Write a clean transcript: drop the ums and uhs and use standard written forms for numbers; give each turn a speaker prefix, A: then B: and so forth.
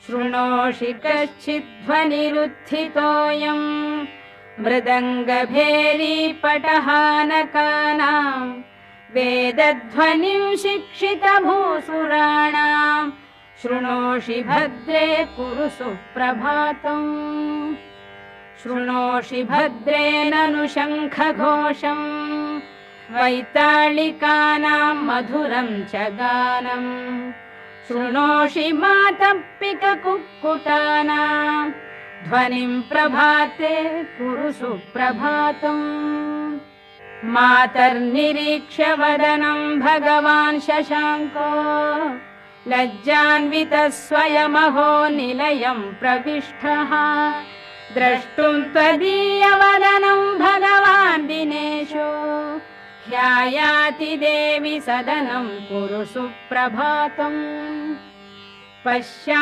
A: शृणोषि कश्चिद्ध्वनिरुत्थितोऽयम् मृदङ्गभेरीपटहानकानां वेदध्वनिं शिक्षितभूसुराणां शृणोषि भद्रे कुरु सुप्रभातम् शृणोषि भद्रे ननु शङ्खघोषम् वैताళिकानां मधुरं च गानम् शृणोषि मातप्पिककुक्कुटानां ध्वनिं प्रभाते कुरु सुप्रभातम् मातर्निरीक्ष्य वदनं भगवान् शशाङ्को लज्जान्वितः स्वयमहो निलयं प्रविष्टः द्रष्टुं त्वदीयवदनं भगवान् दिनेशो ह्यायाति देवि सदनं कुरु सुप्रभातम् पश्या